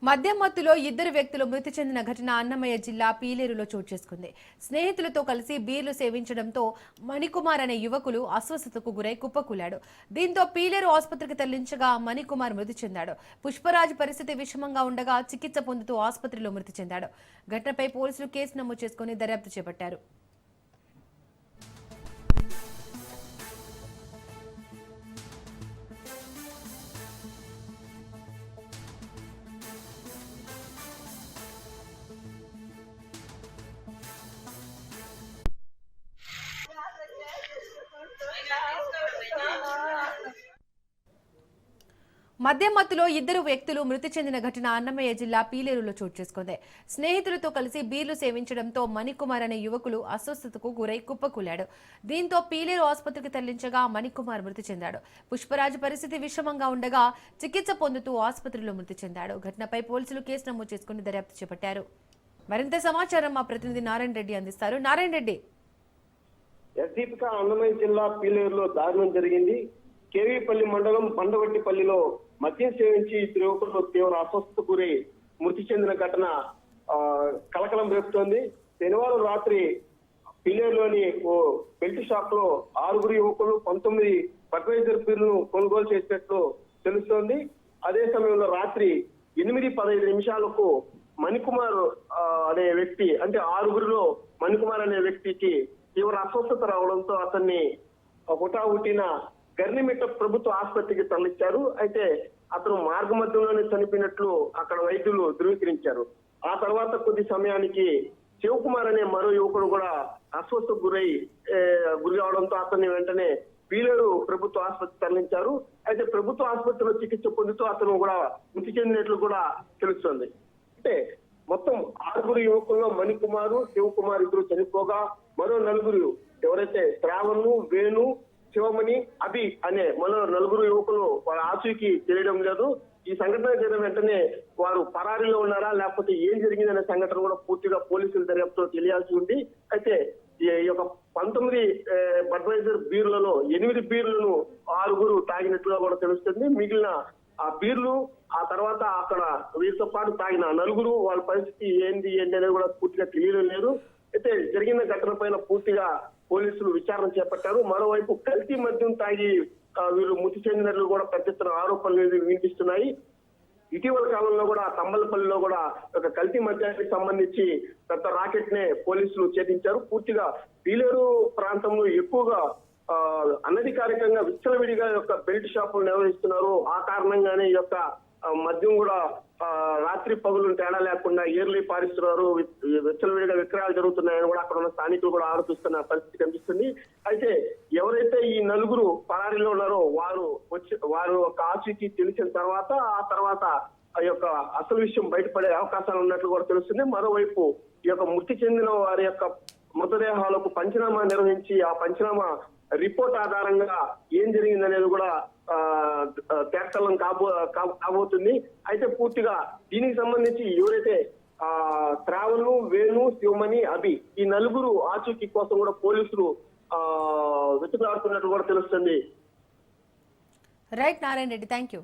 మద్యం మత్తులో ఇద్దరు వ్యక్తులు మృతి చెందిన ఘటన అన్నమయ్య జిల్లా పీలేరులో చోటు చేసుకుంది. స్నేహితులతో కలిసి బీర్లు సేవించడంతో మణికుమార్ అనే యువకులు అస్వస్థతకు గురై కుప్పకూలాడు. దీంతో పీలేరు ఆసుపత్రికి తరలించగా మణికుమార్ మృతి చెందాడు. పుష్పరాజ్ పరిస్థితి విషమంగా ఉండగా చికిత్స పొందుతూ ఆసుపత్రిలో మృతి చెందాడు. ఘటనపై పోలీసులు కేసు నమోదు చేసుకుని దర్యాప్తు చేపట్టారు. మద్యం మత్తులో ఇద్దరు వ్యక్తులు మృతి చెందిన ఘటన అన్నమయ్య జిల్లా పీలేరులో చోటు చేసుకుంది. స్నేహితులతో కలిసి బీర్లు సేవించడంతో మణికుమార్ అనే యువకులు అస్వస్థతకు గురై కుప్పకూలాడు. దీంతో పీలేరు ఆసుపత్రికి తరలించగా మణికుమార్ మృతి చెందాడు. పుష్పరాజ్ పరిస్థితి విషమంగా ఉండగా చికిత్స పొందుతూ ఆసుపత్రిలో మృతి చెందాడు. ఘటనపై పోలీసులు కేసు నమోదు చేసుకుని దర్యాప్తు చేపట్టారు. మరింత సమాచారం మా ప్రతినిధి నారాయణ రెడ్డి అందిస్తారు. నారాయణ రెడ్డి, అన్నమయ్య జిల్లా పీలేరులో దారుణం జరిగింది. కేవీపల్లి మండలం బండవట్టిపల్లిలో మద్యం సేవించి ఇద్దరు యువకులు తీవ్ర అస్వస్థతకు గురై మృతి చెందిన ఘటన కలకలం రేపుతోంది. శనివారం రాత్రి పీలేరులోని ఓ బెల్ట్ షాప్ లో 6 యువకులు 19 బడ్వైజర్ బీర్లను కొనుగోలు చేసినట్లు తెలుస్తోంది. అదే సమయంలో రాత్రి 8:15 నిమిషాలకు మణికుమార్ అనే వ్యక్తి, అంటే 6గురిలో మణికుమార్ అనే వ్యక్తికి తీవ్ర అస్వస్థత రావడంతో అతన్ని హుటాహుటిన గర్నిమిట్ట ప్రభుత్వ ఆసుపత్రికి తరలించారు. అయితే అతను మార్గ మధ్యంలోనే చనిపోయినట్లు అక్కడ వైద్యులు ధృవీకరించారు. ఆ తర్వాత కొద్ది సమయానికి శివకుమార్ అనే మరో యువకుడు కూడా అస్వస్థకు గురి అవడంతో అతన్ని వెంటనే పీలేరు ప్రభుత్వ ఆసుపత్రికి తరలించారు. అయితే ప్రభుత్వ ఆసుపత్రిలో చికిత్స పొందుతూ అతను కూడా మృతి చెందినట్లు కూడా తెలుస్తోంది. అంటే మొత్తం 6 యువకుల్లో మణికుమారు, శివకుమార్ ఇద్దరు చనిపోగా మరో 4 ఎవరైతే శ్రావణ్, వేణు, శివమణి, అభి అనే మరో 4 యువకులు వాళ్ళ ఆచూకీ తెలియడం లేదు. ఈ సంఘటన జరిగిన వెంటనే వారు పరారీలో ఉన్నారా లేకపోతే ఏం జరిగిందనే సంఘటన కూడా పూర్తిగా పోలీసుల దర్యాప్తులో తెలియాల్సి ఉంది. అయితే ఈ యొక్క 19 బడ్వైజర్ బీర్లలో 8 బీర్లను 6 తాగినట్లుగా కూడా తెలుస్తుంది. మిగిలిన ఆ బీర్లు ఆ తర్వాత అక్కడ వీరితో పాటు తాగిన 4 వాళ్ళ పరిస్థితి ఏంటి అనేది కూడా పూర్తిగా తెలియడం లేదు. అయితే జరిగిన ఘటన పైన పూర్తిగా పోలీసులు విచారణ చేపట్టారు. మరోవైపు కల్తీ మద్యం తాగి వీళ్ళు మృతి చెందినట్లు కూడా పెద్ద ఎత్తున ఆరోపణలు వినిపిస్తున్నాయి. ఇటీవల కాలంలో కూడా తంబలపల్లిలో కూడా ఒక కల్తీ మద్యానికి సంబంధించి పెద్ద రాకెట్ నే పోలీసులు ఛేదించారు. పూర్తిగా పీలేరు ప్రాంతంలో ఎక్కువగా అనధికారికంగా విచ్చలవిడిగా యొక్క బెల్ట్ షాపులు నిర్వహిస్తున్నారు. ఆ కారణంగానే ఈ యొక్క మద్యం కూడా రాత్రి పగులు తేడా లేకుండా ఏర్లీ పారిస్తున్నారు, విచ్చలవిడిగా విక్రయాలు జరుగుతున్నాయని కూడా అక్కడ ఉన్న స్థానికులు కూడా ఆరోపిస్తున్న పరిస్థితి కనిపిస్తుంది. అయితే ఎవరైతే ఈ 4 పరారీలో ఉన్నారో వారు ఒక ఆచూకీ తెలిసిన తర్వాత ఆ తర్వాత ఆ యొక్క అసలు విషయం బయటపడే అవకాశాలు ఉన్నట్లు కూడా తెలుస్తుంది. మరోవైపు ఈ యొక్క మృతి చెందిన వారి యొక్క మృతదేహాలకు పంచనామా నిర్వహించి ఆ పంచనామా రిపోర్ట్ ఆధారంగా ఏం జరిగిందనేది కూడా తేటతెల్లం కాబోతుంది. అయితే పూర్తిగా దీనికి సంబంధించి ఎవరైతే శ్రావణ్, వేణు, శివమణి, అభి ఈ 4 ఆచూకీ కోసం కూడా పోలీసులు వెతుకులాడుతున్నట్టు కూడా తెలుస్తుంది. Right Narayana Reddy, thank you.